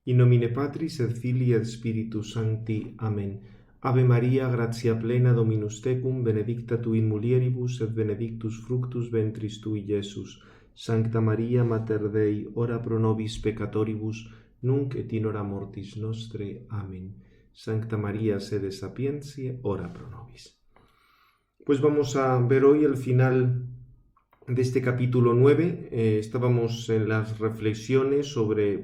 In nomine Patris et Filii et Spiritus Sancti. Amen. Ave Maria, gratia plena, Dominus tecum, benedicta tu in mulieribus, et benedictus fructus ventris tui, Iesus. Sancta Maria, Mater Dei, ora pro nobis peccatoribus, nunc et in hora mortis nostre. Amen. Sancta Maria, sede sapientiae, ora pro nobis. Pues vamos a ver hoy el final de este capítulo 9. Estábamos en las reflexiones sobre,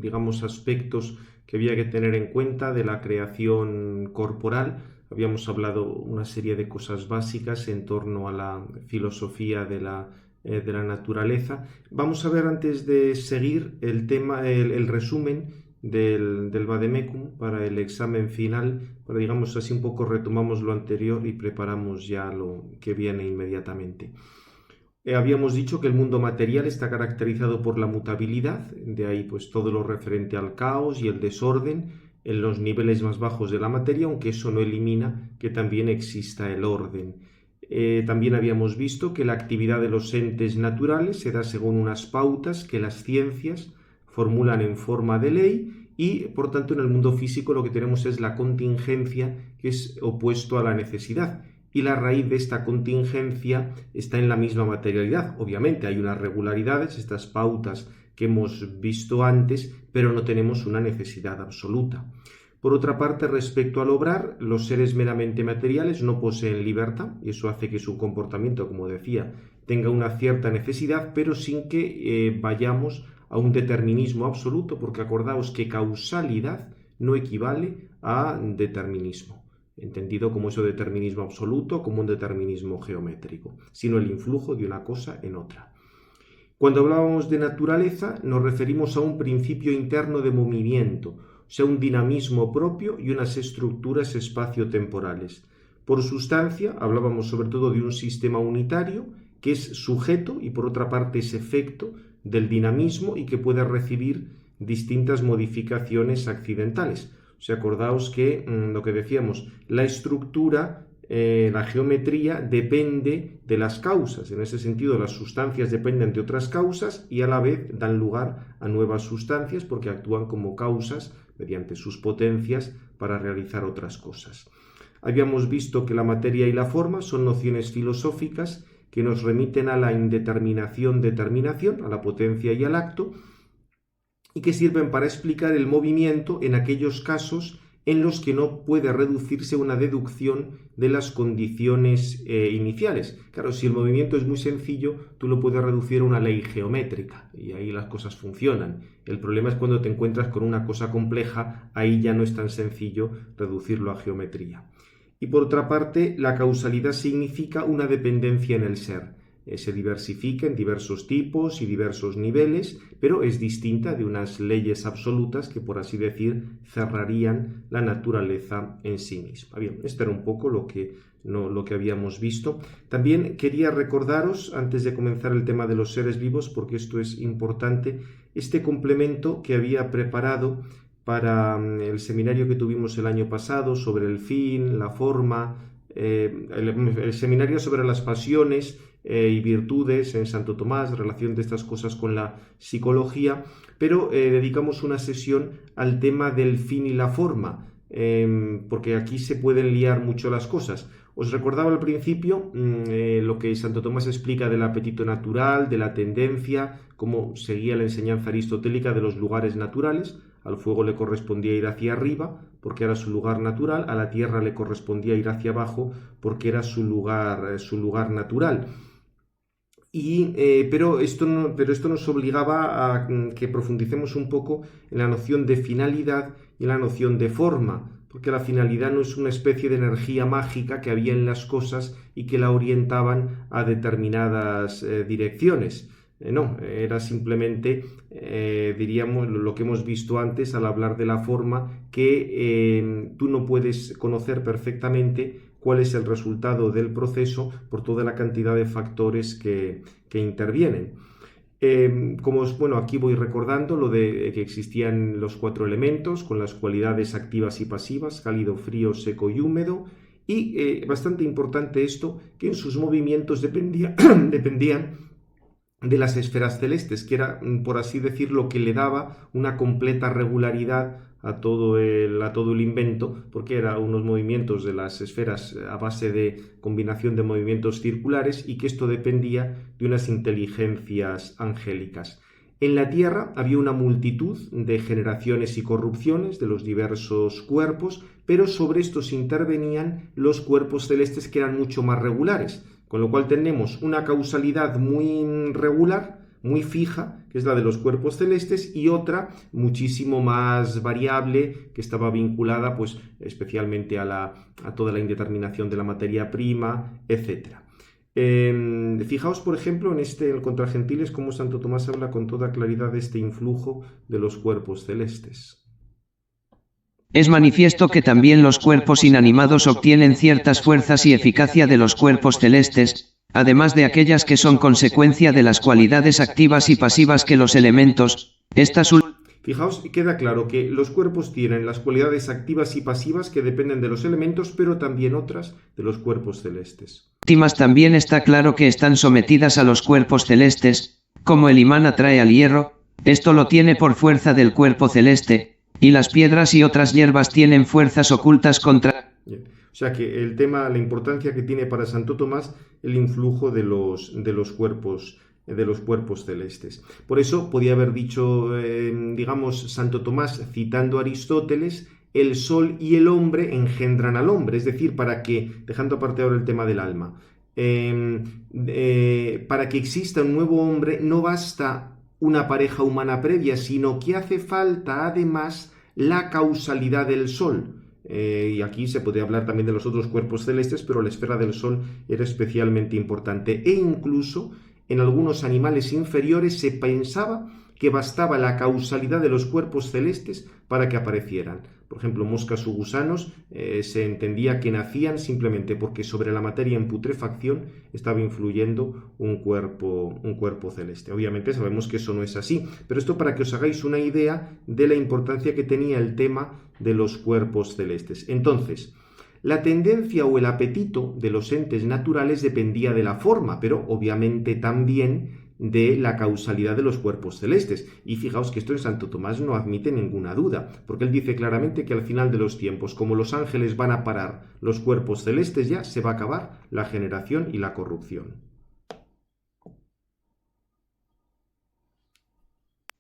digamos, aspectos que había que tener en cuenta de la creación corporal. Habíamos hablado una serie de cosas básicas en torno a la filosofía de la naturaleza. Vamos a ver, antes de seguir, el tema, el resumen del Vademecum para el examen final, para, digamos así, un poco retomamos lo anterior y preparamos ya lo que viene inmediatamente. Habíamos dicho que el mundo material está caracterizado por la mutabilidad, de ahí pues todo lo referente al caos y el desorden en los niveles más bajos de la materia, aunque eso no elimina que también exista el orden. También habíamos visto que la actividad de los entes naturales se da según unas pautas que las ciencias formulan en forma de ley y, por tanto, en el mundo físico lo que tenemos es la contingencia, que es opuesto a la necesidad. Y la raíz de esta contingencia está en la misma materialidad. Obviamente hay unas regularidades, estas pautas que hemos visto antes, pero no tenemos una necesidad absoluta. Por otra parte, respecto al obrar, los seres meramente materiales no poseen libertad, y eso hace que su comportamiento, como decía, tenga una cierta necesidad, pero sin que vayamos a un determinismo absoluto, porque acordaos que causalidad no equivale a determinismo, entendido como ese determinismo absoluto, como un determinismo geométrico, sino el influjo de una cosa en otra. Cuando hablábamos de naturaleza, nos referimos a un principio interno de movimiento, o sea, un dinamismo propio y unas estructuras espaciotemporales. Por sustancia, hablábamos sobre todo de un sistema unitario que es sujeto y, por otra parte, es efecto del dinamismo y que puede recibir distintas modificaciones accidentales. O sea, acordaos que lo que decíamos, la estructura, la geometría depende de las causas. En ese sentido, las sustancias dependen de otras causas y a la vez dan lugar a nuevas sustancias porque actúan como causas mediante sus potencias para realizar otras cosas. Habíamos visto que la materia y la forma son nociones filosóficas que nos remiten a la indeterminación-determinación, a la potencia y al acto, y que sirven para explicar el movimiento en aquellos casos en los que no puede reducirse una deducción de las condiciones iniciales. Claro, si el movimiento es muy sencillo, tú lo puedes reducir a una ley geométrica y ahí las cosas funcionan. El problema es cuando te encuentras con una cosa compleja, ahí ya no es tan sencillo reducirlo a geometría. Y por otra parte, la causalidad significa una dependencia en el ser. Se diversifica en diversos tipos y diversos niveles, pero es distinta de unas leyes absolutas que, por así decir, cerrarían la naturaleza en sí misma. Bien, esto era un poco lo que habíamos visto. También quería recordaros, antes de comenzar el tema de los seres vivos, porque esto es importante, este complemento que había preparado para el seminario que tuvimos el año pasado sobre el fin, la forma, el seminario sobre las pasiones y virtudes en Santo Tomás, relación de estas cosas con la psicología, pero dedicamos una sesión al tema del fin y la forma, porque aquí se pueden liar mucho las cosas. Os recordaba al principio lo que Santo Tomás explica del apetito natural, de la tendencia, cómo seguía la enseñanza aristotélica de los lugares naturales. Al fuego le correspondía ir hacia arriba, porque era su lugar natural, a la tierra le correspondía ir hacia abajo, porque era su lugar natural. Pero esto nos obligaba a que profundicemos un poco en la noción de finalidad y en la noción de forma, porque la finalidad no es una especie de energía mágica que había en las cosas y que la orientaban a determinadas direcciones. No, era simplemente, diríamos, lo que hemos visto antes al hablar de la forma, que tú no puedes conocer perfectamente cuál es el resultado del proceso por toda la cantidad de factores que intervienen. Aquí voy recordando lo de que existían los 4 elementos con las cualidades activas y pasivas, cálido, frío, seco y húmedo, y bastante importante esto, que en sus movimientos dependían de las esferas celestes, que era, por así decir, lo que le daba una completa regularidad a todo el invento, porque eran unos movimientos de las esferas a base de combinación de movimientos circulares y que esto dependía de unas inteligencias angélicas. En la Tierra había una multitud de generaciones y corrupciones de los diversos cuerpos, pero sobre estos intervenían los cuerpos celestes que eran mucho más regulares, con lo cual tenemos una causalidad muy regular, muy fija, que es la de los cuerpos celestes, y otra muchísimo más variable, que estaba vinculada pues especialmente a toda la indeterminación de la materia prima, etc. Fijaos, por ejemplo, en el Contra Gentiles, cómo Santo Tomás habla con toda claridad de este influjo de los cuerpos celestes. Es manifiesto que también los cuerpos inanimados obtienen ciertas fuerzas y eficacia de los cuerpos celestes, además de aquellas que son consecuencia de las cualidades activas y pasivas que los elementos, Fijaos, queda claro que los cuerpos tienen las cualidades activas y pasivas que dependen de los elementos, pero también otras de los cuerpos celestes. También está claro que están sometidas a los cuerpos celestes, como el imán atrae al hierro, esto lo tiene por fuerza del cuerpo celeste, y las piedras y otras hierbas tienen fuerzas ocultas contra... Bien. O sea que el tema, la importancia que tiene para Santo Tomás el influjo de los cuerpos celestes. Por eso podía haber dicho, digamos, Santo Tomás, citando a Aristóteles, el sol y el hombre engendran al hombre, es decir, para que, dejando aparte ahora el tema del alma, para que exista un nuevo hombre no basta una pareja humana previa, sino que hace falta además la causalidad del sol. Y aquí se puede hablar también de los otros cuerpos celestes, pero la esfera del sol era especialmente importante. E incluso en algunos animales inferiores se pensaba que bastaba la causalidad de los cuerpos celestes para que aparecieran. Por ejemplo, moscas o gusanos se entendía que nacían simplemente porque sobre la materia en putrefacción estaba influyendo un cuerpo celeste. Obviamente sabemos que eso no es así, pero esto para que os hagáis una idea de la importancia que tenía el tema de los cuerpos celestes. Entonces, la tendencia o el apetito de los entes naturales dependía de la forma, pero obviamente también de la causalidad de los cuerpos celestes. Y fijaos que esto en Santo Tomás no admite ninguna duda, porque él dice claramente que al final de los tiempos, como los ángeles van a parar los cuerpos celestes, ya se va a acabar la generación y la corrupción.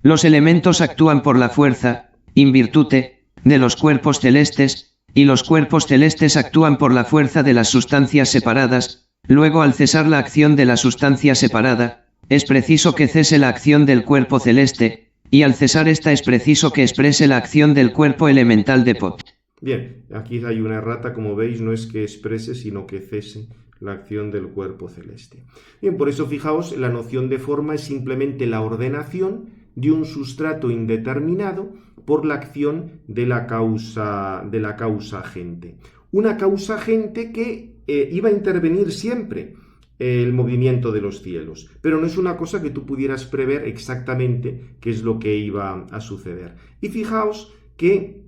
Los elementos actúan por la fuerza, in virtute, de los cuerpos celestes, y los cuerpos celestes actúan por la fuerza de las sustancias separadas. Luego, al cesar la acción de la sustancia separada, es preciso que cese la acción del cuerpo celeste, y al cesar esta es preciso que exprese la acción del cuerpo elemental de Pot. Bien, aquí hay una errata, como veis, no es que exprese, sino que cese la acción del cuerpo celeste. Bien, por eso fijaos, la noción de forma es simplemente la ordenación de un sustrato indeterminado por la acción de la causa agente. Una causa agente que iba a intervenir siempre el movimiento de los cielos, pero no es una cosa que tú pudieras prever exactamente qué es lo que iba a suceder. Y fijaos que,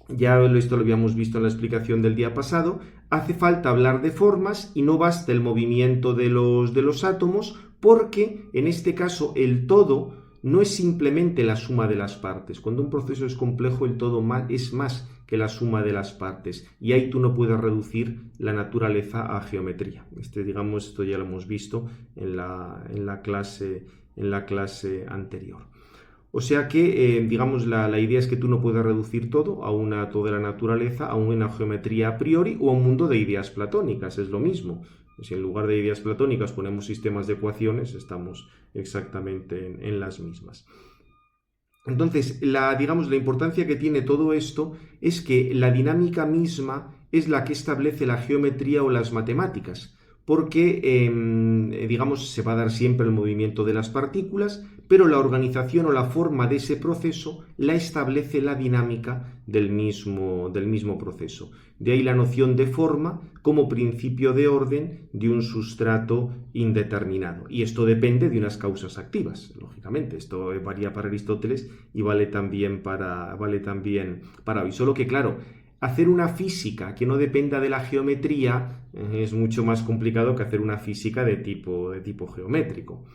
ya esto lo habíamos visto en la explicación del día pasado, hace falta hablar de formas y no basta el movimiento de los átomos, porque en este caso el todo no es simplemente la suma de las partes. Cuando un proceso es complejo, el todo es más que la suma de las partes, y ahí tú no puedes reducir la naturaleza a geometría. Digamos, esto ya lo hemos visto en la clase anterior. O sea que, digamos, la idea es que tú no puedes reducir todo a toda la naturaleza a una geometría a priori o a un mundo de ideas platónicas, es lo mismo. Si en lugar de ideas platónicas ponemos sistemas de ecuaciones, estamos exactamente en las mismas. Entonces, digamos, la importancia que tiene todo esto es que la dinámica misma es la que establece la geometría o las matemáticas, porque, digamos, se va a dar siempre el movimiento de las partículas, pero la organización o la forma de ese proceso la establece la dinámica del mismo proceso. De ahí la noción de forma como principio de orden de un sustrato indeterminado. Y esto depende de unas causas activas, lógicamente. Esto varía para Aristóteles y vale también para hoy. Solo que, claro, hacer una física que no dependa de la geometría es mucho más complicado que hacer una física de tipo geométrico.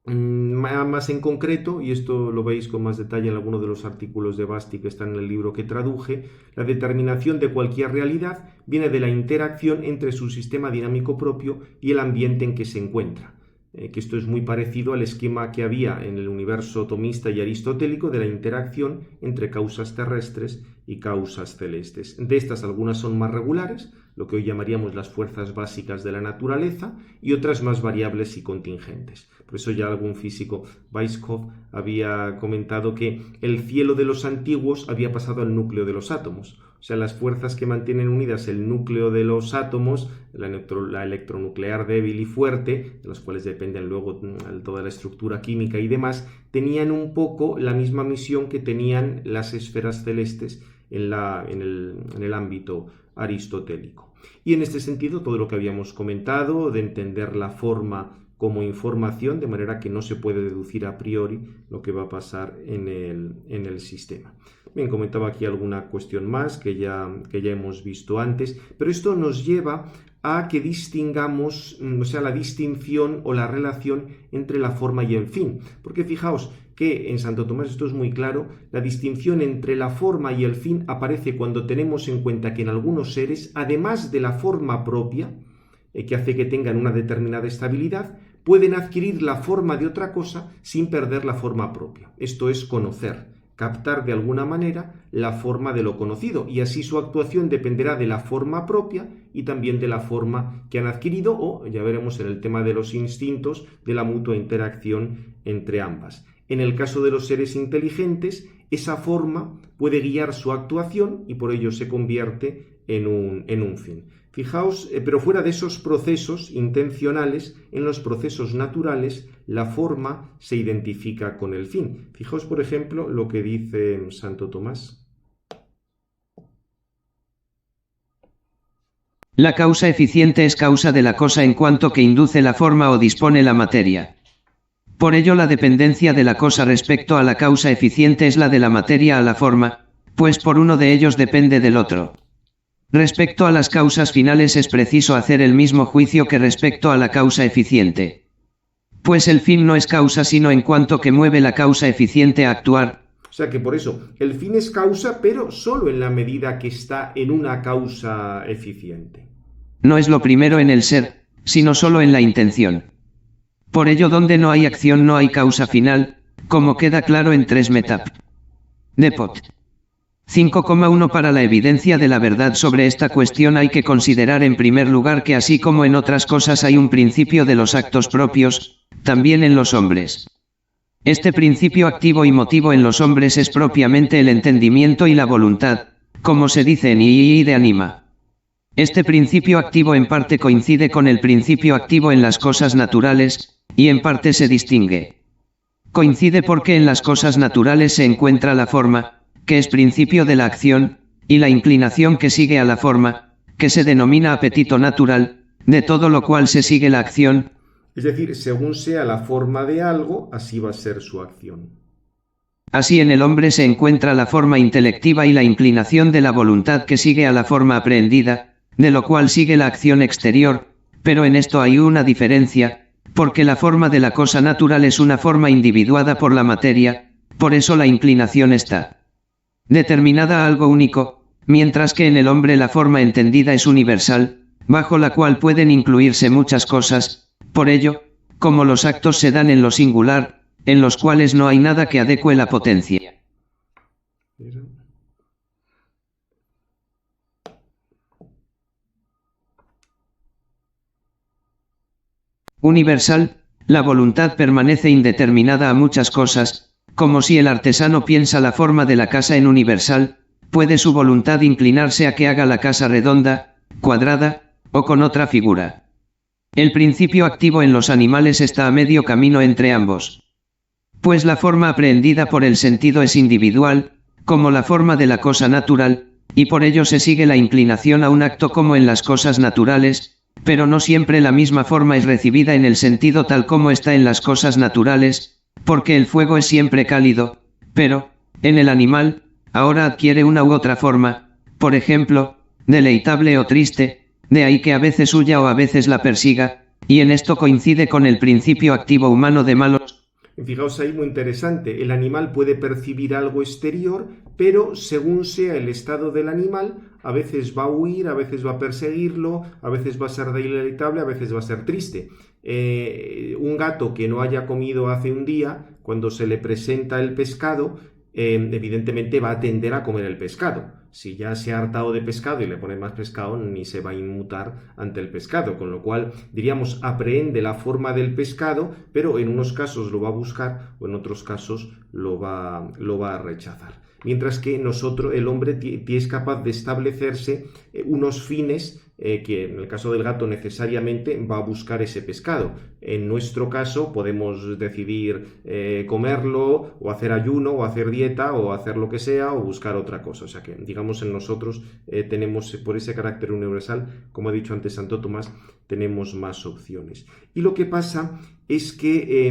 Más en concreto, y esto lo veis con más detalle en alguno de los artículos de Basti que están en el libro que traduje, la determinación de cualquier realidad viene de la interacción entre su sistema dinámico propio y el ambiente en que se encuentra. Que esto es muy parecido al esquema que había en el universo tomista y aristotélico de la interacción entre causas terrestres y causas celestes. De estas, algunas son más regulares, lo que hoy llamaríamos las fuerzas básicas de la naturaleza, y otras más variables y contingentes. Por eso ya algún físico, Weizsäcker, había comentado que el cielo de los antiguos había pasado al núcleo de los átomos. O sea, las fuerzas que mantienen unidas el núcleo de los átomos, la electronuclear débil y fuerte, de las cuales dependen luego toda la estructura química y demás, tenían un poco la misma misión que tenían las esferas celestes en el ámbito aristotélico. Y en este sentido, todo lo que habíamos comentado, de entender la forma como información, de manera que no se puede deducir a priori lo que va a pasar en el sistema. Bien, comentaba aquí alguna cuestión más que ya hemos visto antes, pero esto nos lleva a que distingamos, o sea, la distinción o la relación entre la forma y el fin. Porque fijaos que en Santo Tomás esto es muy claro, la distinción entre la forma y el fin aparece cuando tenemos en cuenta que en algunos seres, además de la forma propia, que hace que tengan una determinada estabilidad, pueden adquirir la forma de otra cosa sin perder la forma propia. Esto es conocer, captar de alguna manera la forma de lo conocido, y así su actuación dependerá de la forma propia y también de la forma que han adquirido, o ya veremos en el tema de los instintos, de la mutua interacción entre ambas. En el caso de los seres inteligentes, esa forma puede guiar su actuación y por ello se convierte en un fin. Fijaos, pero fuera de esos procesos intencionales, en los procesos naturales, la forma se identifica con el fin. Fijaos, por ejemplo, lo que dice Santo Tomás. La causa eficiente es causa de la cosa en cuanto que induce la forma o dispone la materia. Por ello la dependencia de la cosa respecto a la causa eficiente es la de la materia a la forma, pues por uno de ellos depende del otro. Respecto a las causas finales es preciso hacer el mismo juicio que respecto a la causa eficiente. Pues el fin no es causa sino en cuanto que mueve la causa eficiente a actuar. O sea que por eso, el fin es causa, pero solo en la medida que está en una causa eficiente. No es lo primero en el ser, sino solo en la intención. Por ello donde no hay acción no hay causa final, como queda claro en 3 Metap. Depot. 5,1 Para la evidencia de la verdad sobre esta cuestión hay que considerar en primer lugar que así como en otras cosas hay un principio de los actos propios, también en los hombres. Este principio activo y motivo en los hombres es propiamente el entendimiento y la voluntad, como se dice en II de Anima. Este principio activo en parte coincide con el principio activo en las cosas naturales, y en parte se distingue. Coincide porque en las cosas naturales se encuentra la forma, que es principio de la acción, y la inclinación que sigue a la forma, que se denomina apetito natural, de todo lo cual se sigue la acción. Es decir, según sea la forma de algo, así va a ser su acción. Así en el hombre se encuentra la forma intelectiva y la inclinación de la voluntad que sigue a la forma aprehendida, de lo cual sigue la acción exterior, pero en esto hay una diferencia, porque la forma de la cosa natural es una forma individuada por la materia, por eso la inclinación está determinada a algo único, mientras que en el hombre la forma entendida es universal, bajo la cual pueden incluirse muchas cosas, por ello, como los actos se dan en lo singular, en los cuales no hay nada que adecue la potencia. Universal, la voluntad permanece indeterminada a muchas cosas, como si el artesano piensa la forma de la casa en universal, puede su voluntad inclinarse a que haga la casa redonda, cuadrada, o con otra figura. El principio activo en los animales está a medio camino entre ambos. Pues la forma aprehendida por el sentido es individual, como la forma de la cosa natural, y por ello se sigue la inclinación a un acto como en las cosas naturales, pero no siempre la misma forma es recibida en el sentido tal como está en las cosas naturales, porque el fuego es siempre cálido, pero, en el animal, ahora adquiere una u otra forma, por ejemplo, deleitable o triste, de ahí que a veces huya o a veces la persiga, y en esto coincide con el principio activo humano de malos. Fijaos ahí, muy interesante, el animal puede percibir algo exterior, pero según sea el estado del animal, a veces va a huir, a veces va a perseguirlo, a veces va a ser deleitable, a veces va a ser triste. Un gato que no haya comido hace un día, cuando se le presenta el pescado, evidentemente va a tender a comer el pescado. Si ya se ha hartado de pescado y le pone más pescado, ni se va a inmutar ante el pescado, con lo cual, diríamos, aprehende la forma del pescado, pero en unos casos lo va a buscar o en otros casos lo va a rechazar. Mientras que el hombre es capaz de establecerse unos fines que en el caso del gato necesariamente va a buscar ese pescado. En nuestro caso podemos decidir comerlo o hacer ayuno o hacer dieta o hacer lo que sea o buscar otra cosa. O sea que digamos en nosotros tenemos por ese carácter universal, como ha dicho antes Santo Tomás, tenemos más opciones. Y lo que pasa es que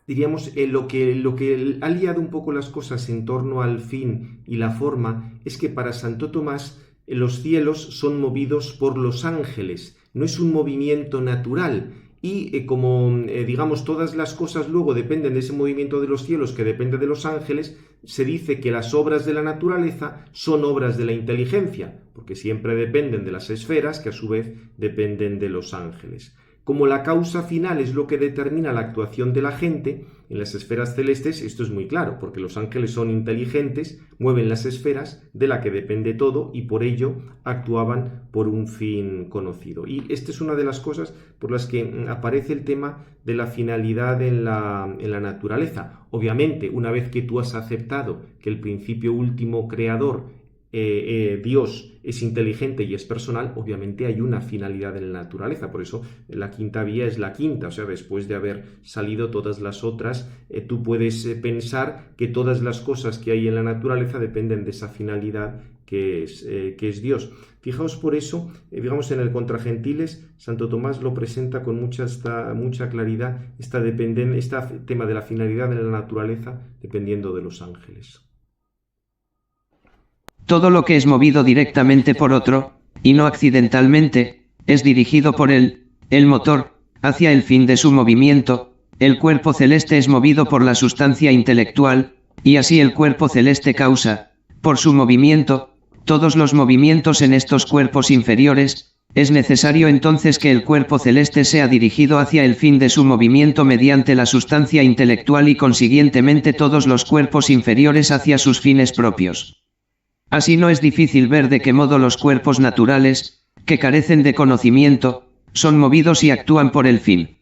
diríamos, lo que ha liado un poco las cosas en torno al fin y la forma es que para Santo Tomás los cielos son movidos por los ángeles, no es un movimiento natural. Y digamos, todas las cosas luego dependen de ese movimiento de los cielos que depende de los ángeles, se dice que las obras de la naturaleza son obras de la inteligencia, porque siempre dependen de las esferas, que a su vez dependen de los ángeles. Como la causa final es lo que determina la actuación de la gente, en las esferas celestes esto es muy claro, porque los ángeles son inteligentes, mueven las esferas de la que depende todo y por ello actuaban por un fin conocido. Y esta es una de las cosas por las que aparece el tema de la finalidad en la naturaleza. Obviamente, una vez que tú has aceptado que el principio último creador, Dios, es inteligente y es personal, obviamente hay una finalidad en la naturaleza, por eso la quinta vía es la quinta, o sea, después de haber salido todas las otras, tú puedes pensar que todas las cosas que hay en la naturaleza dependen de esa finalidad que es Dios. Fijaos por eso, digamos en el Contra Gentiles, Santo Tomás lo presenta con mucha claridad, este tema de la finalidad de la naturaleza dependiendo de los ángeles. Todo lo que es movido directamente por otro, y no accidentalmente, es dirigido por él, el motor, hacia el fin de su movimiento. El cuerpo celeste es movido por la sustancia intelectual, y así el cuerpo celeste causa, por su movimiento, todos los movimientos en estos cuerpos inferiores. Es necesario entonces que el cuerpo celeste sea dirigido hacia el fin de su movimiento mediante la sustancia intelectual y consiguientemente todos los cuerpos inferiores hacia sus fines propios. Así no es difícil ver de qué modo los cuerpos naturales, que carecen de conocimiento, son movidos y actúan por el fin.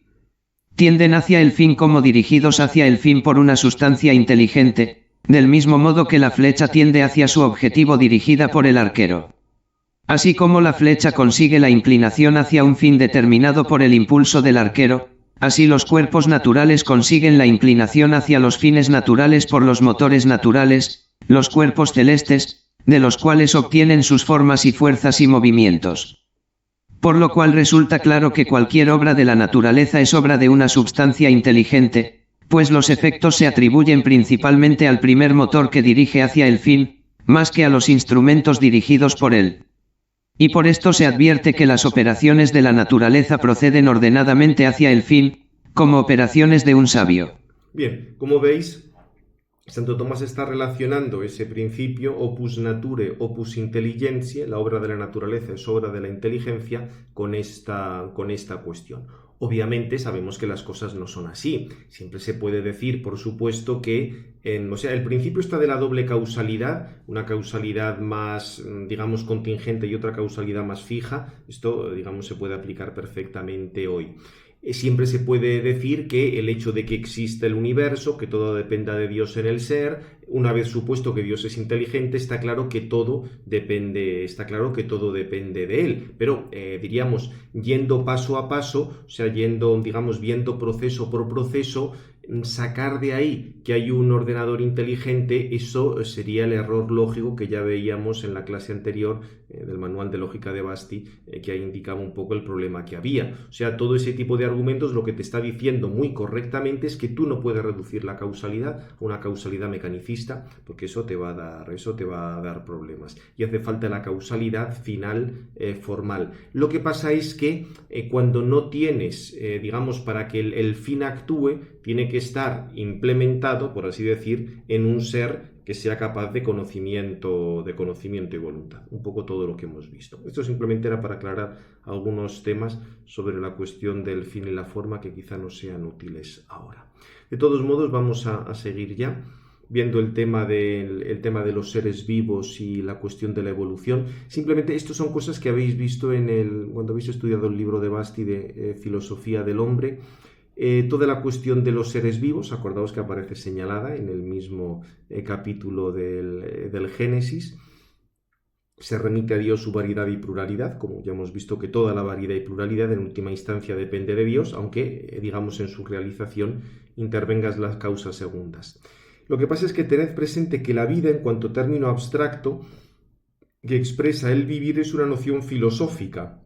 Tienden hacia el fin como dirigidos hacia el fin por una sustancia inteligente, del mismo modo que la flecha tiende hacia su objetivo dirigida por el arquero. Así como la flecha consigue la inclinación hacia un fin determinado por el impulso del arquero, así los cuerpos naturales consiguen la inclinación hacia los fines naturales por los motores naturales, los cuerpos celestes, de los cuales obtienen sus formas y fuerzas y movimientos. Por lo cual resulta claro que cualquier obra de la naturaleza es obra de una substancia inteligente, pues los efectos se atribuyen principalmente al primer motor que dirige hacia el fin, más que a los instrumentos dirigidos por él. Y por esto se advierte que las operaciones de la naturaleza proceden ordenadamente hacia el fin, como operaciones de un sabio. Bien, como veis, Santo Tomás está relacionando ese principio opus nature, opus intelligentiae, la obra de la naturaleza es obra de la inteligencia, con esta cuestión. Obviamente sabemos que las cosas no son así. Siempre se puede decir, por supuesto, que el principio está de la doble causalidad, una causalidad más, digamos, contingente y otra causalidad más fija. Esto, digamos, se puede aplicar perfectamente hoy. Siempre se puede decir que el hecho de que exista el universo, que todo dependa de Dios en el ser, una vez supuesto que Dios es inteligente, está claro que todo depende de él. Pero diríamos, yendo paso a paso, o sea, viendo proceso por proceso, sacar de ahí que hay un ordenador inteligente, eso sería el error lógico que ya veíamos en la clase anterior del manual de lógica de Basti, que ahí indicaba un poco el problema que había. O sea, todo ese tipo de argumentos lo que te está diciendo muy correctamente es que tú no puedes reducir la causalidad a una causalidad mecanicista, porque eso te va a dar problemas. Y hace falta la causalidad final formal. Lo que pasa es que cuando no tienes, digamos, para que el fin actúe, tiene que estar implementado, por así decir, en un ser que sea capaz de conocimiento y voluntad. Un poco todo lo que hemos visto. Esto simplemente era para aclarar algunos temas sobre la cuestión del fin y la forma que quizá no sean útiles ahora. De todos modos, vamos a seguir ya viendo el tema de los seres vivos y la cuestión de la evolución. Simplemente estas son cosas que habéis visto cuando habéis estudiado el libro de Basti de Filosofía del Hombre. Toda la cuestión de los seres vivos, acordaos que aparece señalada en el mismo capítulo del Génesis. Se remite a Dios su variedad y pluralidad, como ya hemos visto que toda la variedad y pluralidad en última instancia depende de Dios, aunque, digamos, en su realización intervengan las causas segundas. Lo que pasa es que tened presente que la vida, en cuanto término abstracto que expresa el vivir, es una noción filosófica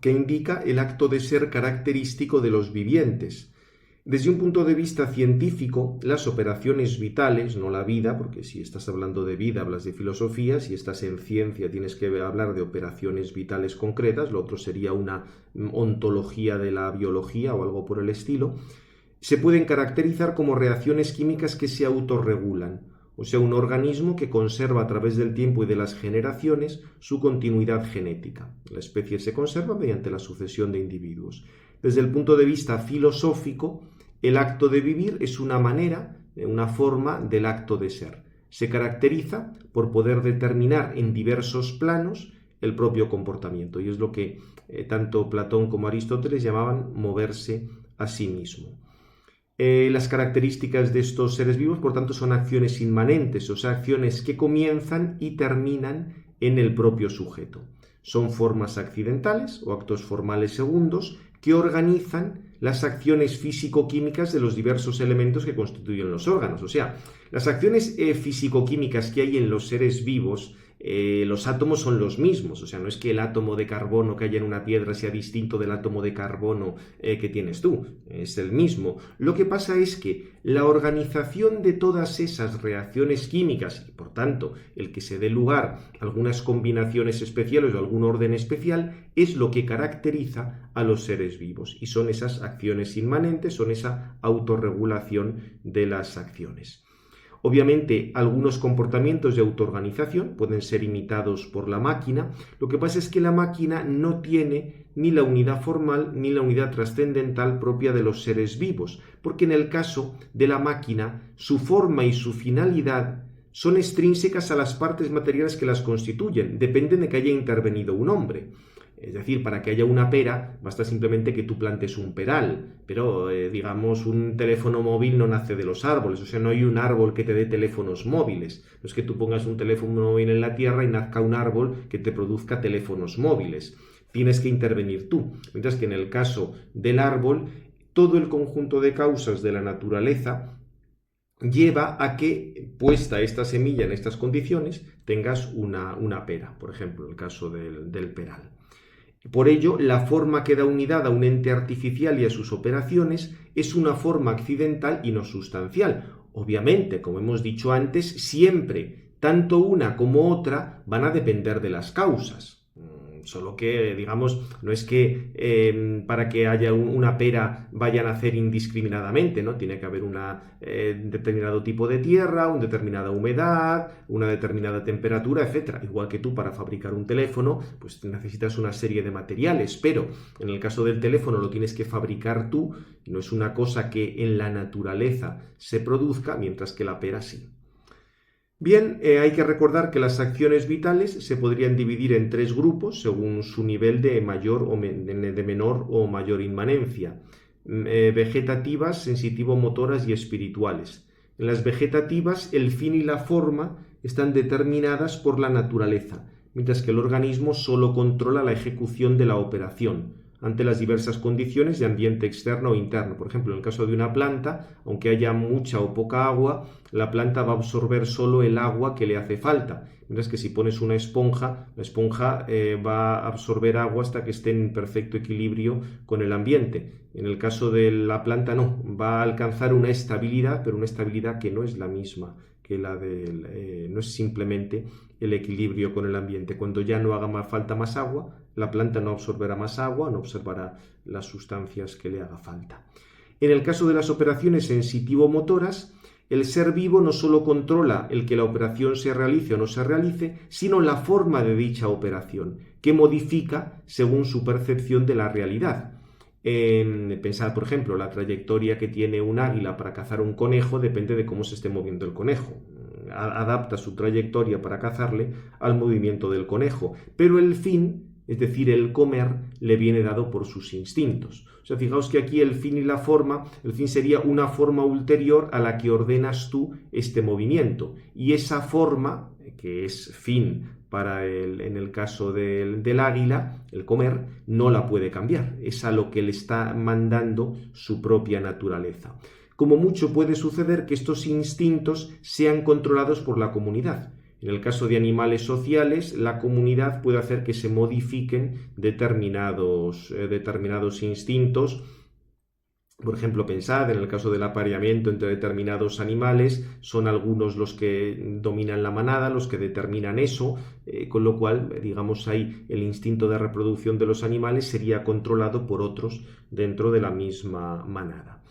que indica el acto de ser característico de los vivientes. Desde un punto de vista científico, las operaciones vitales, no la vida, porque si estás hablando de vida hablas de filosofía, si estás en ciencia tienes que hablar de operaciones vitales concretas, lo otro sería una ontología de la biología o algo por el estilo, se pueden caracterizar como reacciones químicas que se autorregulan, o sea, un organismo que conserva a través del tiempo y de las generaciones su continuidad genética. La especie se conserva mediante la sucesión de individuos. Desde el punto de vista filosófico, el acto de vivir es una manera, una forma del acto de ser. Se caracteriza por poder determinar en diversos planos el propio comportamiento, y es lo que tanto Platón como Aristóteles llamaban moverse a sí mismo. Las características de estos seres vivos, por tanto, son acciones inmanentes, o sea, acciones que comienzan y terminan en el propio sujeto. Son formas accidentales o actos formales segundos que organizan las acciones físico-químicas de los diversos elementos que constituyen los órganos. O sea, las acciones físico-químicas que hay en los seres vivos, los átomos son los mismos, o sea, no es que el átomo de carbono que haya en una piedra sea distinto del átomo de carbono que tienes tú, es el mismo. Lo que pasa es que la organización de todas esas reacciones químicas y, por tanto, el que se dé lugar a algunas combinaciones especiales o algún orden especial es lo que caracteriza a los seres vivos, y son esas acciones inmanentes, son esa autorregulación de las acciones. Obviamente, algunos comportamientos de autoorganización pueden ser imitados por la máquina. Lo que pasa es que la máquina no tiene ni la unidad formal ni la unidad trascendental propia de los seres vivos, porque en el caso de la máquina, su forma y su finalidad son extrínsecas a las partes materiales que las constituyen, dependen de que haya intervenido un hombre. Es decir, para que haya una pera, basta simplemente que tú plantes un peral, pero digamos un teléfono móvil no nace de los árboles, o sea, no hay un árbol que te dé teléfonos móviles. No es que tú pongas un teléfono móvil en la tierra y nazca un árbol que te produzca teléfonos móviles. Tienes que intervenir tú. Mientras que en el caso del árbol, todo el conjunto de causas de la naturaleza lleva a que, puesta esta semilla en estas condiciones, tengas una pera, por ejemplo, el caso del peral. Por ello, la forma que da unidad a un ente artificial y a sus operaciones es una forma accidental y no sustancial. Obviamente, como hemos dicho antes, siempre, tanto una como otra, van a depender de las causas. Solo que, digamos, no es que para que haya una pera vaya a nacer indiscriminadamente, ¿no? Tiene que haber un determinado tipo de tierra, una determinada humedad, una determinada temperatura, etc. Igual que tú para fabricar un teléfono, pues necesitas una serie de materiales, pero en el caso del teléfono lo tienes que fabricar tú, no es una cosa que en la naturaleza se produzca, mientras que la pera sí. Bien, hay que recordar que las acciones vitales se podrían dividir en 3 grupos según su nivel de menor o mayor inmanencia: vegetativas, sensitivo-motoras y espirituales. En las vegetativas, el fin y la forma están determinadas por la naturaleza, mientras que el organismo solo controla la ejecución de la operación. ante las diversas condiciones de ambiente externo o interno. Por ejemplo, en el caso de una planta, aunque haya mucha o poca agua, la planta va a absorber solo el agua que le hace falta. Mientras que si pones una esponja, la esponja va a absorber agua hasta que esté en perfecto equilibrio con el ambiente. En el caso de la planta no, va a alcanzar una estabilidad, pero una estabilidad que no es la misma que la del, no es simplemente el equilibrio con el ambiente. Cuando ya no haga más falta más agua, la planta no absorberá más agua, no absorberá las sustancias que le haga falta. En el caso de las operaciones sensitivo-motoras, el ser vivo no solo controla el que la operación se realice o no se realice, sino la forma de dicha operación, que modifica según su percepción de la realidad. Pensad, por ejemplo, la trayectoria que tiene un águila para cazar un conejo depende de cómo se esté moviendo el conejo. Adapta su trayectoria para cazarle al movimiento del conejo, pero el fin, es decir, el comer, le viene dado por sus instintos. O sea, fijaos que aquí el fin y la forma, el fin sería una forma ulterior a la que ordenas tú este movimiento, y esa forma, que es fin en el caso del águila, el comer, no la puede cambiar, es a lo que le está mandando su propia naturaleza. Como mucho puede suceder que estos instintos sean controlados por la comunidad. En el caso de animales sociales, la comunidad puede hacer que se modifiquen determinados instintos. Por ejemplo, pensad en el caso del apareamiento entre determinados animales, son algunos los que dominan la manada, los que determinan eso, con lo cual, digamos, ahí el instinto de reproducción de los animales sería controlado por otros dentro de la misma manada.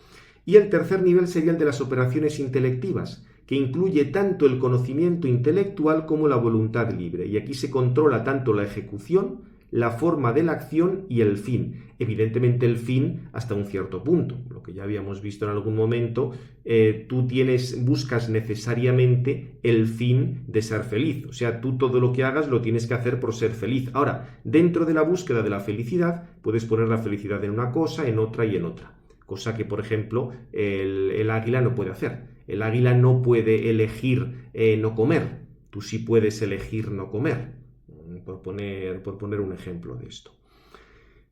Y el tercer nivel sería el de las operaciones intelectivas, que incluye tanto el conocimiento intelectual como la voluntad libre, y aquí se controla tanto la ejecución, la forma de la acción y el fin. Evidentemente el fin hasta un cierto punto, lo que ya habíamos visto en algún momento, tú buscas necesariamente el fin de ser feliz, o sea, tú todo lo que hagas lo tienes que hacer por ser feliz. Ahora, dentro de la búsqueda de la felicidad, puedes poner la felicidad en una cosa, en otra y en otra, cosa que, por ejemplo, el águila no puede hacer. El águila no puede elegir no comer, tú sí puedes elegir no comer. Por poner un ejemplo de esto.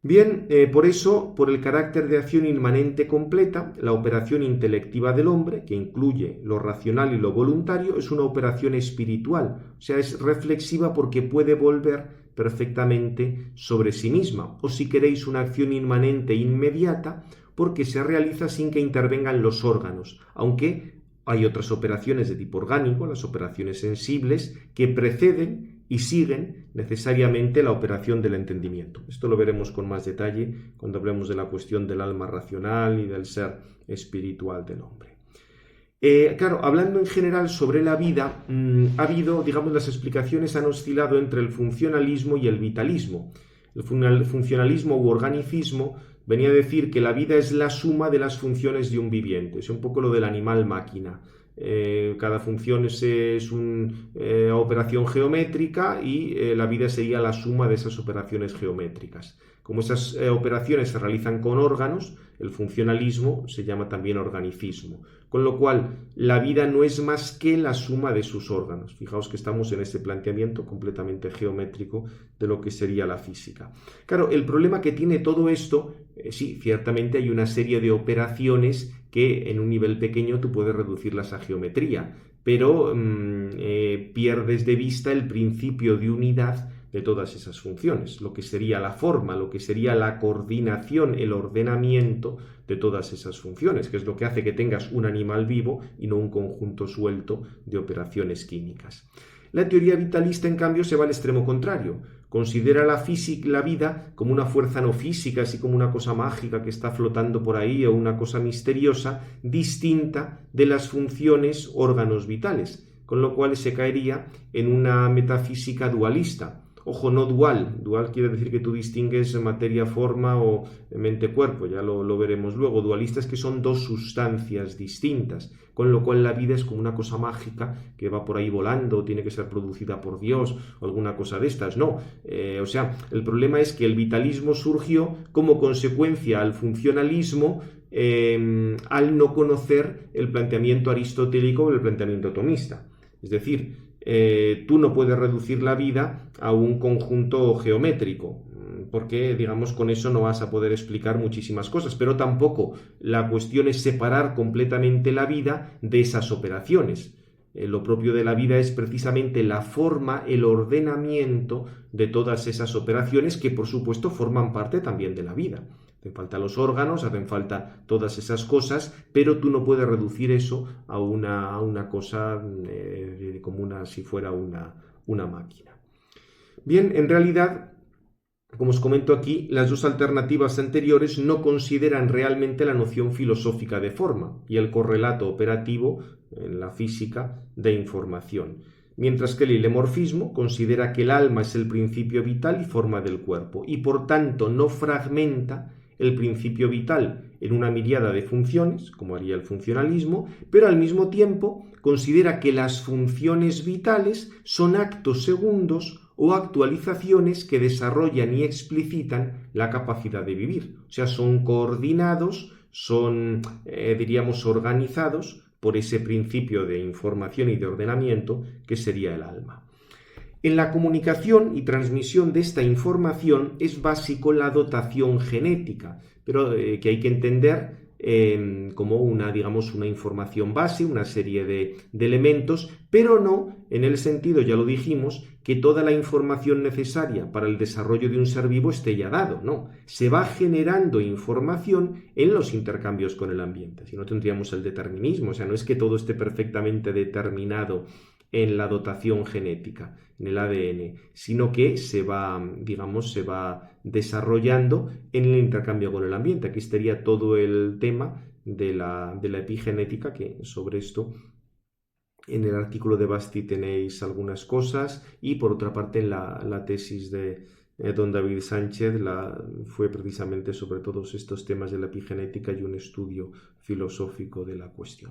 Bien, por eso, por el carácter de acción inmanente completa, la operación intelectiva del hombre, que incluye lo racional y lo voluntario, es una operación espiritual, o sea, es reflexiva porque puede volver perfectamente sobre sí misma, o si queréis, una acción inmanente inmediata, porque se realiza sin que intervengan los órganos, aunque hay otras operaciones de tipo orgánico, las operaciones sensibles, que preceden y siguen necesariamente la operación del entendimiento. Esto lo veremos con más detalle cuando hablemos de la cuestión del alma racional y del ser espiritual del hombre. Claro, hablando en general sobre la vida, ha habido, digamos, las explicaciones han oscilado entre el funcionalismo y el vitalismo. El funcionalismo u organicismo venía a decir que la vida es la suma de las funciones de un viviente. Es un poco lo del animal máquina. Cada función es una operación geométrica y la vida sería la suma de esas operaciones geométricas. Como esas operaciones se realizan con órganos, el funcionalismo se llama también organicismo. Con lo cual, la vida no es más que la suma de sus órganos. Fijaos que estamos en este planteamiento completamente geométrico de lo que sería la física. Claro, el problema que tiene todo esto, sí, ciertamente hay una serie de operaciones que en un nivel pequeño tú puedes reducirlas a geometría, pero pierdes de vista el principio de unidad de todas esas funciones, lo que sería la forma, lo que sería la coordinación, el ordenamiento de todas esas funciones, que es lo que hace que tengas un animal vivo y no un conjunto suelto de operaciones químicas. La teoría vitalista, en cambio, se va al extremo contrario. Considera la vida como una fuerza no física, así como una cosa mágica que está flotando por ahí o una cosa misteriosa, distinta de las funciones órganos vitales, con lo cual se caería en una metafísica dualista. Ojo, no dual. Dual quiere decir que tú distingues materia-forma o mente-cuerpo, ya lo veremos luego. Dualista es que son dos sustancias distintas, con lo cual la vida es como una cosa mágica que va por ahí volando, tiene que ser producida por Dios o alguna cosa de estas. No, o sea, el problema es que el vitalismo surgió como consecuencia al funcionalismo al no conocer el planteamiento aristotélico o el planteamiento atomista. Es decir, tú no puedes reducir la vida a un conjunto geométrico, porque, digamos, con eso no vas a poder explicar muchísimas cosas, pero tampoco la cuestión es separar completamente la vida de esas operaciones. Lo propio de la vida es precisamente la forma, el ordenamiento de todas esas operaciones que, por supuesto, forman parte también de la vida. Hacen falta los órganos, hacen falta todas esas cosas, pero tú no puedes reducir eso a una cosa como si fuera una máquina. Bien, en realidad, como os comento aquí, las dos alternativas anteriores no consideran realmente la noción filosófica de forma y el correlato operativo en la física de información, mientras que el hilemorfismo considera que el alma es el principio vital y forma del cuerpo, y por tanto no fragmenta el principio vital en una miríada de funciones, como haría el funcionalismo, pero al mismo tiempo considera que las funciones vitales son actos segundos o actualizaciones que desarrollan y explicitan la capacidad de vivir. O sea, son coordinados, son, diríamos, organizados por ese principio de información y de ordenamiento que sería el alma. En la comunicación y transmisión de esta información es básico la dotación genética, pero que hay que entender como una información base, una serie de elementos, pero no en el sentido, ya lo dijimos, que toda la información necesaria para el desarrollo de un ser vivo esté ya dado, no. Se va generando información en los intercambios con el ambiente, si no tendríamos el determinismo, o sea, no es que todo esté perfectamente determinado en la dotación genética, en el ADN, sino que se va desarrollando en el intercambio con el ambiente. Aquí estaría todo el tema de la epigenética, que sobre esto en el artículo de Basti tenéis algunas cosas, y por otra parte en la tesis de don David Sánchez fue precisamente sobre todos estos temas de la epigenética y un estudio filosófico de la cuestión.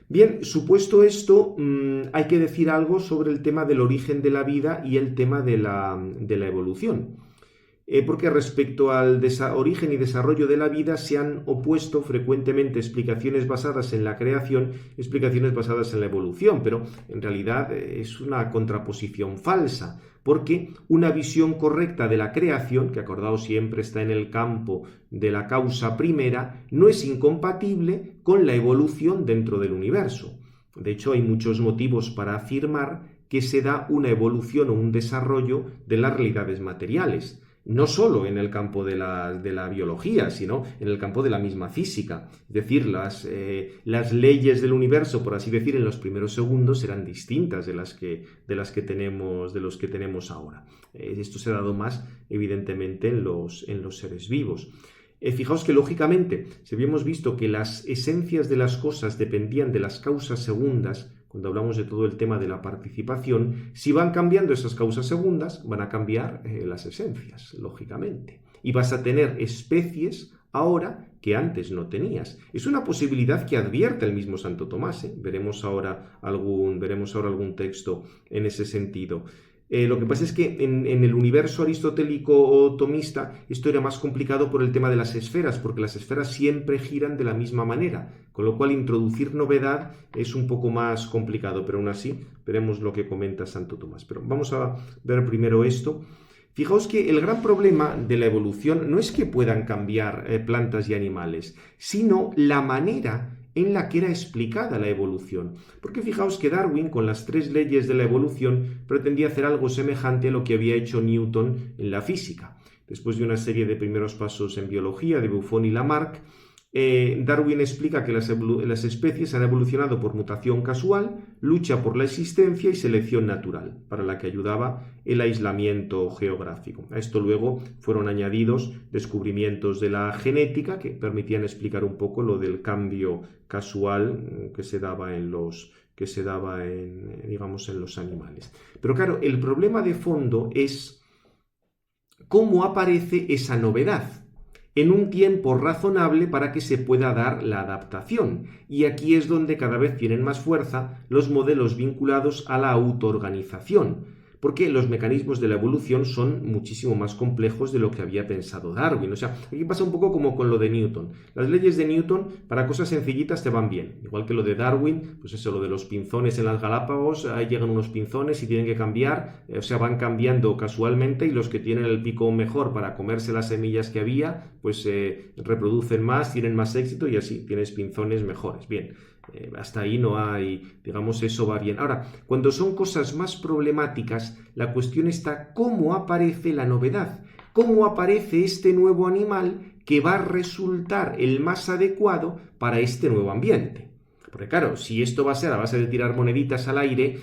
Bien, supuesto esto, hay que decir algo sobre el tema del origen de la vida y el tema de la evolución. Porque respecto al origen y desarrollo de la vida se han opuesto frecuentemente explicaciones basadas en la creación y explicaciones basadas en la evolución, pero en realidad es una contraposición falsa, porque una visión correcta de la creación, que acordaos siempre está en el campo de la causa primera, no es incompatible con la evolución dentro del universo. De hecho, hay muchos motivos para afirmar que se da una evolución o un desarrollo de las realidades materiales, no solo en el campo de la biología, sino en el campo de la misma física. Es decir, las leyes del universo, por así decir, en los primeros segundos eran distintas de los que tenemos ahora. Esto se ha dado más, evidentemente, en los seres vivos. Fijaos que, lógicamente, si habíamos visto que las esencias de las cosas dependían de las causas segundas, cuando hablamos de todo el tema de la participación, si van cambiando esas causas segundas, van a cambiar las esencias, lógicamente. Y vas a tener especies ahora que antes no tenías. Es una posibilidad que advierte el mismo Santo Tomás. Veremos ahora algún texto en ese sentido. Lo que pasa es que en el universo aristotélico o tomista esto era más complicado por el tema de las esferas, porque las esferas siempre giran de la misma manera, con lo cual introducir novedad es un poco más complicado, pero aún así veremos lo que comenta Santo Tomás. Pero vamos a ver primero esto. Fijaos que el gran problema de la evolución no es que puedan cambiar plantas y animales, sino la manera en la que era explicada la evolución. Porque fijaos que Darwin, con las 3 leyes de la evolución, pretendía hacer algo semejante a lo que había hecho Newton en la física. Después de una serie de primeros pasos en biología de Buffon y Lamarck, Darwin explica que las especies han evolucionado por mutación casual, lucha por la existencia y selección natural, para la que ayudaba el aislamiento geográfico. A esto luego fueron añadidos descubrimientos de la genética que permitían explicar un poco lo del cambio casual que se daba en los animales. Pero claro, el problema de fondo es cómo aparece esa novedad en un tiempo razonable para que se pueda dar la adaptación. Y aquí es donde cada vez tienen más fuerza los modelos vinculados a la autoorganización, porque los mecanismos de la evolución son muchísimo más complejos de lo que había pensado Darwin. O sea, aquí pasa un poco como con lo de Newton. Las leyes de Newton para cosas sencillitas te van bien, igual que lo de Darwin, pues eso, lo de los pinzones en las Galápagos, ahí llegan unos pinzones y tienen que cambiar, o sea, van cambiando casualmente, y los que tienen el pico mejor para comerse las semillas que había, pues reproducen más, tienen más éxito y así tienes pinzones mejores. Bien, hasta ahí no hay, digamos, eso va bien. Ahora, cuando son cosas más problemáticas, la cuestión está cómo aparece la novedad, cómo aparece este nuevo animal que va a resultar el más adecuado para este nuevo ambiente. Porque claro, si esto va a ser a base de tirar moneditas al aire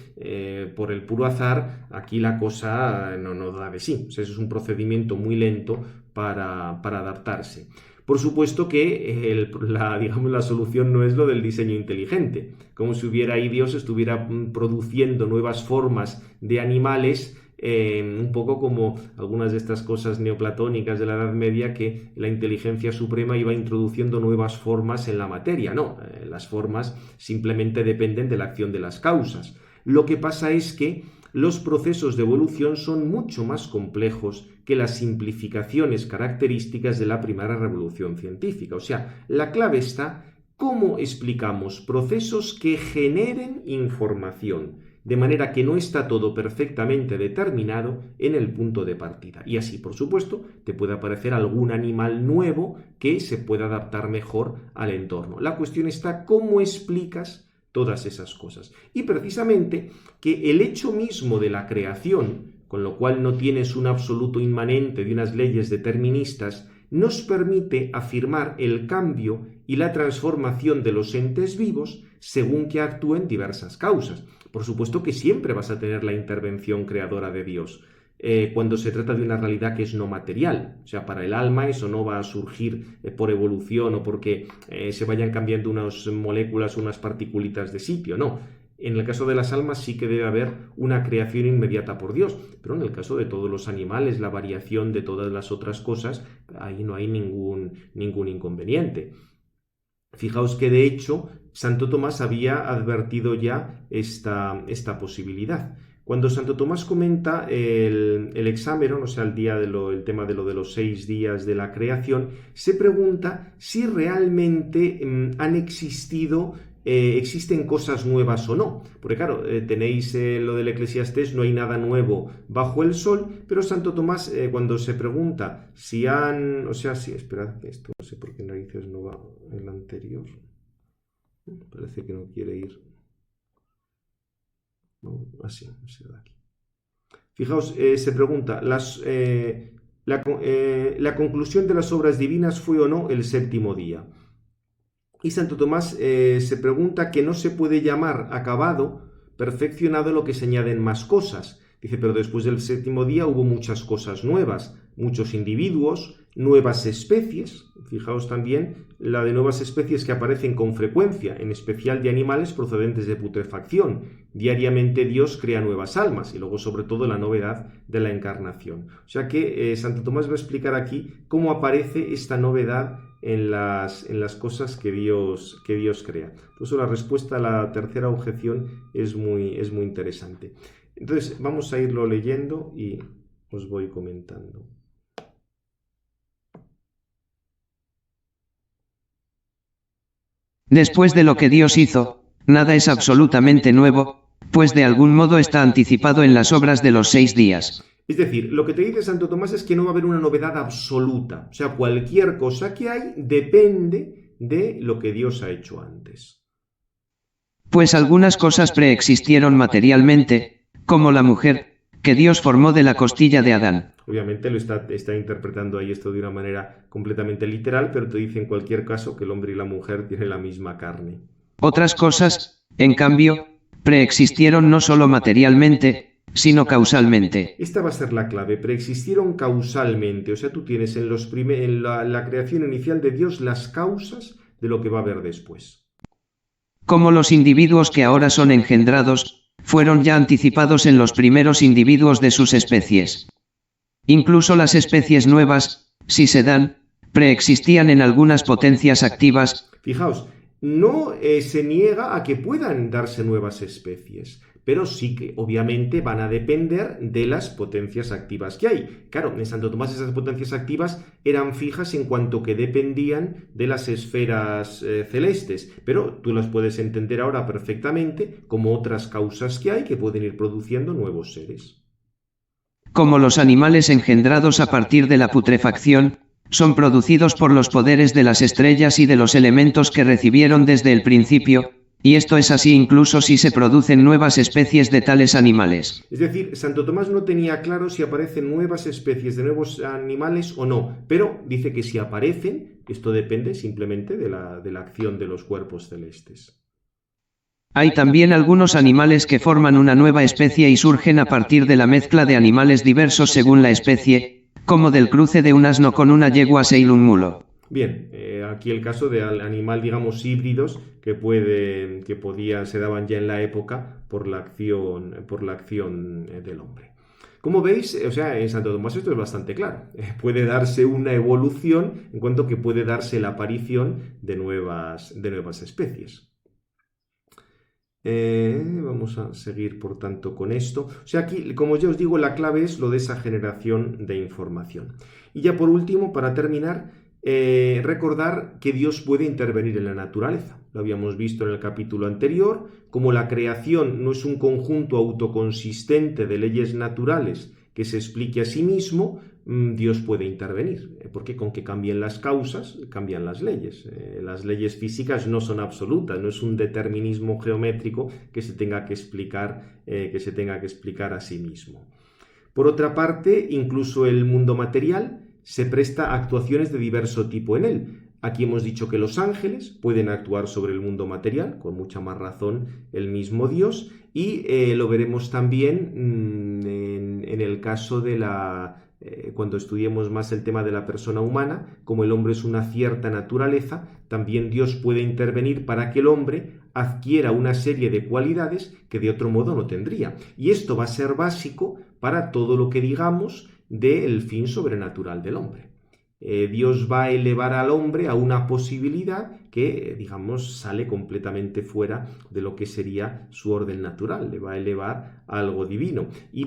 por el puro azar, aquí la cosa no da de sí. O sea, eso es un procedimiento muy lento para adaptarse. Por supuesto que la solución no es lo del diseño inteligente, como si ahí Dios estuviera produciendo nuevas formas de animales, un poco como algunas de estas cosas neoplatónicas de la Edad Media, que la inteligencia suprema iba introduciendo nuevas formas en la materia. No, las formas simplemente dependen de la acción de las causas. Lo que pasa es que los procesos de evolución son mucho más complejos que las simplificaciones características de la primera revolución científica. O sea, la clave está cómo explicamos procesos que generen información, de manera que no está todo perfectamente determinado en el punto de partida. Y así, por supuesto, te puede aparecer algún animal nuevo que se pueda adaptar mejor al entorno. La cuestión está cómo explicas todas esas cosas. Y precisamente que el hecho mismo de la creación, con lo cual no tienes un absoluto inmanente de unas leyes deterministas, nos permite afirmar el cambio y la transformación de los entes vivos según que actúen diversas causas. Por supuesto que siempre vas a tener la intervención creadora de Dios cuando se trata de una realidad que es no material. O sea, para el alma eso no va a surgir por evolución o porque se vayan cambiando unas moléculas o unas particulitas de sitio, no. En el caso de las almas sí que debe haber una creación inmediata por Dios, pero en el caso de todos los animales, la variación de todas las otras cosas, ahí no hay ningún inconveniente. Fijaos que de hecho Santo Tomás había advertido ya esta posibilidad. Cuando Santo Tomás comenta el hexámeron, o sea, el tema de los 6 días de la creación, se pregunta si realmente existen cosas nuevas o no. Porque claro, tenéis lo del Eclesiastés, no hay nada nuevo bajo el sol, pero Santo Tomás cuando se pregunta si esperad, esto no sé por qué narices no va el anterior. Parece que no quiere ir. No, así, se da aquí. Fijaos, se pregunta, ¿la conclusión de las obras divinas fue o no el séptimo día? Y Santo Tomás se pregunta que no se puede llamar acabado, perfeccionado lo que se añaden más cosas. Dice, pero después del séptimo día hubo muchas cosas nuevas, muchos individuos, nuevas especies. Fijaos también la de nuevas especies que aparecen con frecuencia, en especial de animales procedentes de putrefacción. Diariamente Dios crea nuevas almas y luego sobre todo la novedad de la encarnación. O sea que Santo Tomás va a explicar aquí cómo aparece esta novedad en las cosas que Dios crea. Por eso la respuesta a la tercera objeción es muy interesante. Entonces vamos a irlo leyendo y os voy comentando. Después de lo que Dios hizo, nada es absolutamente nuevo, pues de algún modo está anticipado en las obras de los 6 días. Es decir, lo que te dice Santo Tomás es que no va a haber una novedad absoluta. O sea, cualquier cosa que hay depende de lo que Dios ha hecho antes. Pues algunas cosas preexistieron materialmente, como la mujer, que Dios formó de la costilla de Adán. Obviamente lo está interpretando ahí esto de una manera completamente literal, pero te dice en cualquier caso que el hombre y la mujer tienen la misma carne. Otras cosas, en cambio, preexistieron no solo materialmente, sino causalmente. Esta va a ser la clave, preexistieron causalmente, o sea, tú tienes en la creación inicial de Dios las causas de lo que va a haber después. Como los individuos que ahora son engendrados, fueron ya anticipados en los primeros individuos de sus especies. Incluso las especies nuevas, si se dan, preexistían en algunas potencias activas. Fijaos, no se niega a que puedan darse nuevas especies, pero sí que obviamente van a depender de las potencias activas que hay. Claro, en Santo Tomás esas potencias activas eran fijas en cuanto que dependían de las esferas celestes, pero tú las puedes entender ahora perfectamente como otras causas que hay que pueden ir produciendo nuevos seres. Como los animales engendrados a partir de la putrefacción, son producidos por los poderes de las estrellas y de los elementos que recibieron desde el principio, y esto es así incluso si se producen nuevas especies de tales animales. Es decir, Santo Tomás no tenía claro si aparecen nuevas especies de nuevos animales o no, pero dice que si aparecen, esto depende simplemente de la acción de los cuerpos celestes. Hay también algunos animales que forman una nueva especie y surgen a partir de la mezcla de animales diversos según la especie, como del cruce de un asno con una yegua y un mulo. Bien, aquí el caso de animal, digamos, híbridos se daban ya en la época por la acción del hombre. Como veis, o sea, en Santo Tomás esto es bastante claro. Puede darse una evolución en cuanto que puede darse la aparición de nuevas especies. Vamos a seguir, por tanto, con esto. O sea, aquí, como ya os digo, la clave es lo de esa generación de información. Y ya por último, para terminar, recordar que Dios puede intervenir en la naturaleza. Lo habíamos visto en el capítulo anterior, como la creación no es un conjunto autoconsistente de leyes naturales que se explique a sí mismo, Dios puede intervenir, porque con que cambien las causas, cambian las leyes. Las leyes físicas no son absolutas, no es un determinismo geométrico que se tenga que explicar a sí mismo. Por otra parte, incluso el mundo material se presta a actuaciones de diverso tipo en él. Aquí hemos dicho que los ángeles pueden actuar sobre el mundo material, con mucha más razón el mismo Dios, y lo veremos también en el caso de cuando estudiemos más el tema de la persona humana, como el hombre es una cierta naturaleza, también Dios puede intervenir para que el hombre adquiera una serie de cualidades que de otro modo no tendría. Y esto va a ser básico para todo lo que digamos del fin sobrenatural del hombre. Dios va a elevar al hombre a una posibilidad que, digamos, sale completamente fuera de lo que sería su orden natural, le va a elevar a algo divino. Y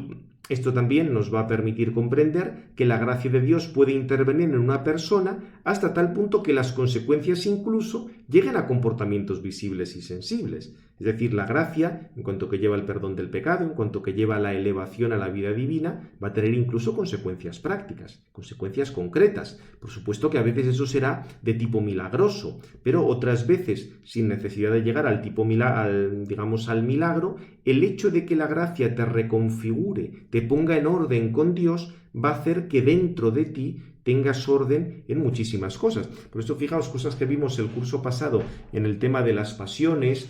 esto también nos va a permitir comprender que la gracia de Dios puede intervenir en una persona hasta tal punto que las consecuencias incluso lleguen a comportamientos visibles y sensibles. Es decir, la gracia, en cuanto que lleva el perdón del pecado, en cuanto que lleva la elevación a la vida divina, va a tener incluso consecuencias prácticas, consecuencias concretas. Por supuesto que a veces eso será de tipo milagroso, pero otras veces, sin necesidad de llegar al milagro, el hecho de que la gracia te reconfigure, te ponga en orden con Dios, va a hacer que dentro de ti tengas orden en muchísimas cosas. Por esto, fijaos, cosas que vimos el curso pasado en el tema de las pasiones,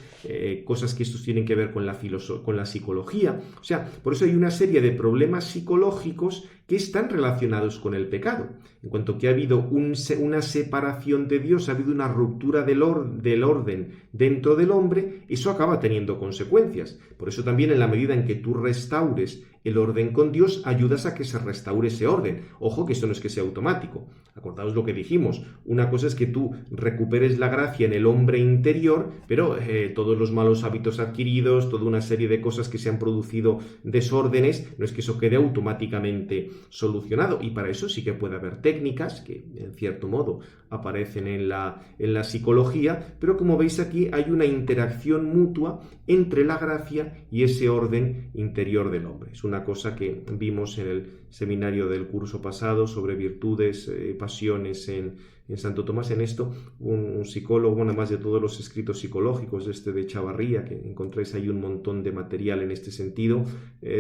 cosas que estos tienen que ver con la psicología. O sea, por eso hay una serie de problemas psicológicos que están relacionados con el pecado. En cuanto que ha habido una separación de Dios, ha habido una ruptura del orden dentro del hombre, eso acaba teniendo consecuencias. Por eso también, en la medida en que tú restaures el orden con Dios, ayudas a que se restaure ese orden. Ojo, que esto no es que sea automático. Acordaos lo que dijimos. Una cosa es que tú recuperes la gracia en el hombre interior, pero todos los malos hábitos adquiridos, toda una serie de cosas que se han producido, desórdenes, no es que eso quede automáticamente solucionado. Y para eso sí que puede haber técnicas que, en cierto modo, aparecen en la psicología, pero como veis aquí hay una interacción mutua entre la gracia y ese orden interior del hombre. Es una cosa que vimos en el seminario del curso pasado sobre virtudes, pasiones en Santo Tomás. En esto, un psicólogo, bueno, además de todos los escritos psicológicos de Chavarría, que encontráis ahí un montón de material en este sentido,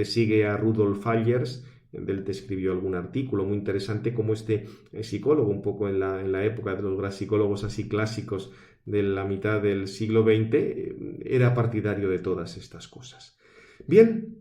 sigue a Rudolf Allers. Él te escribió algún artículo muy interesante, como este psicólogo, un poco en la época de los grandes psicólogos así clásicos de la mitad del siglo XX, era partidario de todas estas cosas. Bien,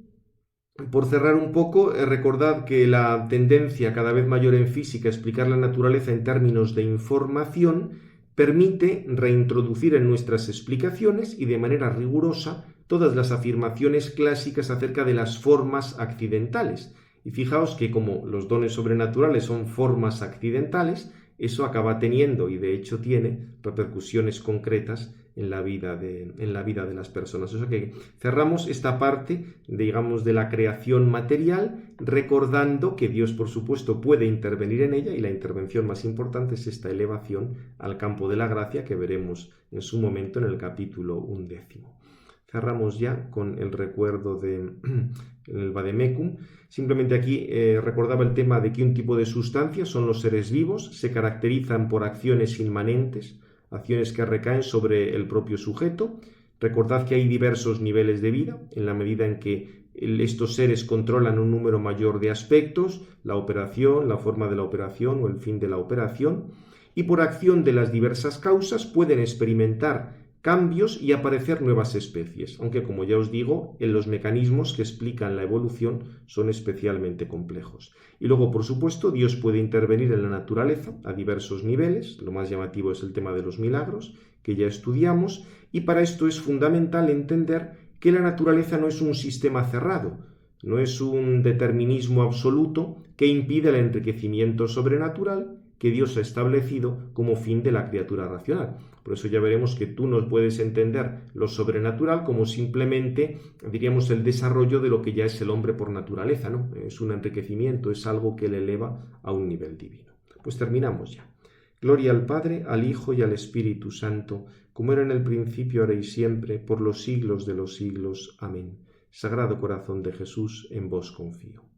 por cerrar un poco, recordad que la tendencia cada vez mayor en física a explicar la naturaleza en términos de información permite reintroducir en nuestras explicaciones y de manera rigurosa todas las afirmaciones clásicas acerca de las formas accidentales. Y fijaos que como los dones sobrenaturales son formas accidentales, eso acaba teniendo, y de hecho tiene, repercusiones concretas en la vida de las personas. O sea que cerramos esta parte, digamos, de la creación material, recordando que Dios, por supuesto, puede intervenir en ella, y la intervención más importante es esta elevación al campo de la gracia que veremos en su momento en el capítulo 11. Cerramos ya con el recuerdo del Vademecum. Simplemente aquí recordaba el tema de que un tipo de sustancias son los seres vivos, se caracterizan por acciones inmanentes, acciones que recaen sobre el propio sujeto. Recordad que hay diversos niveles de vida, en la medida en que estos seres controlan un número mayor de aspectos, la operación, la forma de la operación o el fin de la operación, y por acción de las diversas causas pueden experimentar cambios y aparecer nuevas especies, aunque, como ya os digo, en los mecanismos que explican la evolución son especialmente complejos. Y luego, por supuesto, Dios puede intervenir en la naturaleza a diversos niveles. Lo más llamativo es el tema de los milagros, que ya estudiamos, y para esto es fundamental entender que la naturaleza no es un sistema cerrado, no es un determinismo absoluto que impide el enriquecimiento sobrenatural que Dios ha establecido como fin de la criatura racional. Por eso ya veremos que tú no puedes entender lo sobrenatural como simplemente, diríamos, el desarrollo de lo que ya es el hombre por naturaleza, ¿no? Es un enriquecimiento, es algo que le eleva a un nivel divino. Pues terminamos ya. Gloria al Padre, al Hijo y al Espíritu Santo, como era en el principio, ahora y siempre, por los siglos de los siglos. Amén. Sagrado Corazón de Jesús, en vos confío.